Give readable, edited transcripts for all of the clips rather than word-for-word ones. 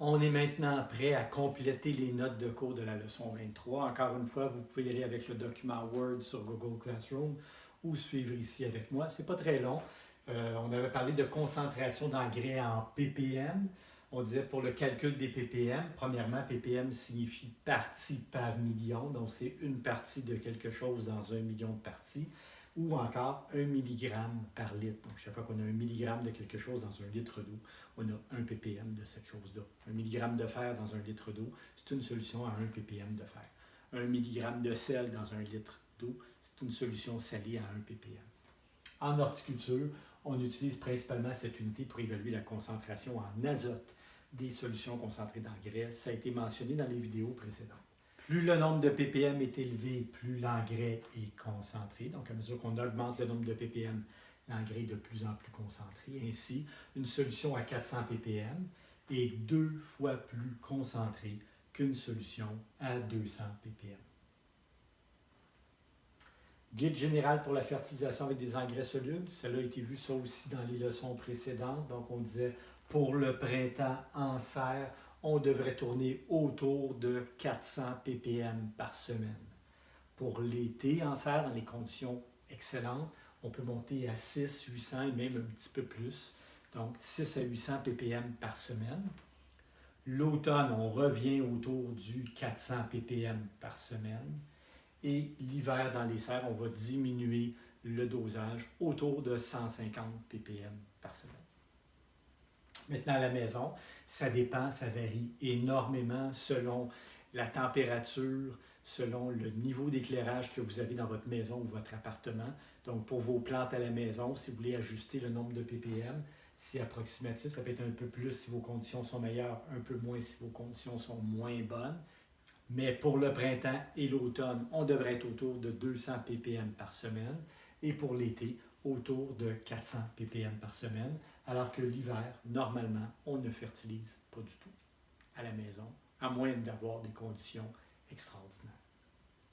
On est maintenant prêt à compléter les notes de cours de la leçon 23. Encore une fois, vous pouvez y aller avec le document Word sur Google Classroom ou suivre ici avec moi. Ce n'est pas très long. On avait parlé de concentration d'engrais en ppm. On disait pour le calcul des ppm, premièrement, ppm signifie partie par million, donc c'est une partie de quelque chose dans 1 million de parties, ou encore 1 milligramme par litre. Donc chaque fois qu'on a 1 milligramme de quelque chose dans 1 litre d'eau, on a 1 ppm de cette chose-là. 1 milligramme de fer dans 1 litre d'eau, c'est une solution à 1 ppm de fer. 1 milligramme de sel dans 1 litre d'eau, c'est une solution salée à 1 ppm. En horticulture, on utilise principalement cette unité pour évaluer la concentration en azote des solutions concentrées d'engrais. Ça a été mentionné dans les vidéos précédentes. Plus le nombre de ppm est élevé, plus l'engrais est concentré. Donc, à mesure qu'on augmente le nombre de ppm, l'engrais est de plus en plus concentré. Ainsi, une solution à 400 ppm est 2 fois plus concentrée qu'une solution à 200 ppm. Guide général pour la fertilisation avec des engrais solubles. Cela a été vu ça aussi dans les leçons précédentes. Donc, on disait pour le printemps en serre, on devrait tourner autour de 400 ppm par semaine. Pour l'été en serre, dans les conditions excellentes, on peut monter à 6, 800 et même un petit peu plus. Donc, 6 à 800 ppm par semaine. L'automne, on revient autour du 400 ppm par semaine. Et l'hiver, dans les serres, on va diminuer le dosage autour de 150 ppm par semaine. Maintenant, à la maison, ça dépend, ça varie énormément selon la température, selon le niveau d'éclairage que vous avez dans votre maison ou votre appartement. Donc, pour vos plantes à la maison, si vous voulez ajuster le nombre de ppm, c'est approximatif. Ça peut être un peu plus si vos conditions sont meilleures, un peu moins si vos conditions sont moins bonnes. Mais pour le printemps et l'automne, on devrait être autour de 200 ppm par semaine. Et pour l'été, autour de 400 ppm par semaine. Alors que l'hiver, normalement, on ne fertilise pas du tout à la maison, à moins d'avoir des conditions extraordinaires.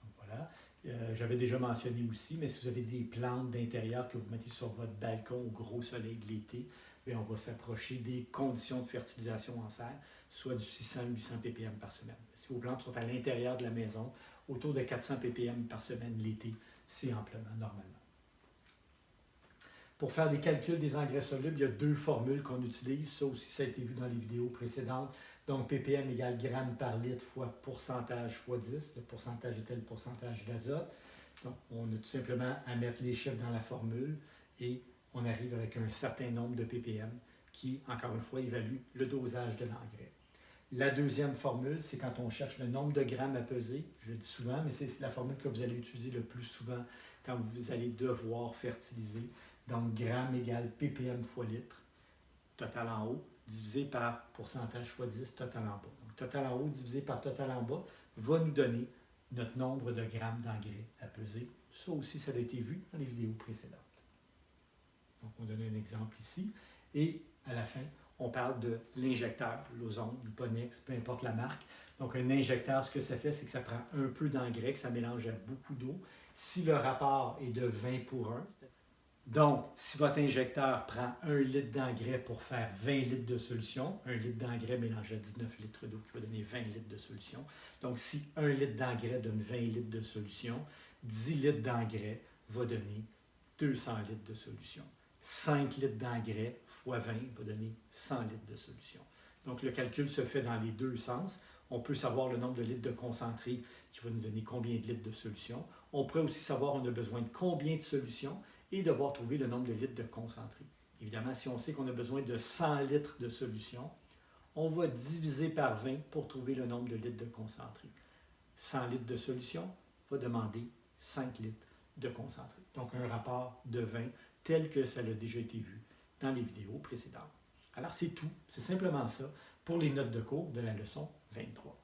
Donc voilà. J'avais déjà mentionné aussi, mais si vous avez des plantes d'intérieur que vous mettez sur votre balcon au gros soleil de l'été, bien, on va s'approcher des conditions de fertilisation en serre, soit du 600-800 ppm par semaine. Si vos plantes sont à l'intérieur de la maison, autour de 400 ppm par semaine l'été, c'est amplement normalement. Pour faire des calculs des engrais solubles, il y a 2 formules qu'on utilise. Ça aussi, ça a été vu dans les vidéos précédentes. Donc, ppm égale grammes par litre fois pourcentage fois 10. Le pourcentage était le pourcentage d'azote. Donc, on a tout simplement à mettre les chiffres dans la formule et on arrive avec un certain nombre de ppm qui, encore une fois, évalue le dosage de l'engrais. La deuxième formule, c'est quand on cherche le nombre de grammes à peser. Je le dis souvent, mais c'est la formule que vous allez utiliser le plus souvent quand vous allez devoir fertiliser. Donc, gramme égale ppm fois litre, total en haut, divisé par pourcentage fois 10, total en bas. Donc, total en haut divisé par total en bas va nous donner notre nombre de grammes d'engrais à peser. Ça aussi, ça a été vu dans les vidéos précédentes. Donc, on donne un exemple ici. Et à la fin, on parle de l'injecteur, l'Ozone, Luponex, peu importe la marque. Donc, un injecteur, ce que ça fait, c'est que ça prend un peu d'engrais, que ça mélange à beaucoup d'eau. Si le rapport est de 20 pour 1, donc, si votre injecteur prend 1 litre d'engrais pour faire 20 litres de solution, 1 litre d'engrais mélangé à 19 litres d'eau qui va donner 20 litres de solution. Donc, si 1 litre d'engrais donne 20 litres de solution, 10 litres d'engrais va donner 200 litres de solution. 5 litres d'engrais fois 20 va donner 100 litres de solution. Donc, le calcul se fait dans les deux sens. On peut savoir le nombre de litres de concentré qui va nous donner combien de litres de solution. On pourrait aussi savoir on a besoin de combien de solutions et devoir trouver le nombre de litres de concentré. Évidemment, si on sait qu'on a besoin de 100 litres de solution, on va diviser par 20 pour trouver le nombre de litres de concentré. 100 litres de solution va demander 5 litres de concentré. Donc, un rapport de 20 tel que ça a déjà été vu dans les vidéos précédentes. Alors, c'est tout. C'est simplement ça pour les notes de cours de la leçon 23.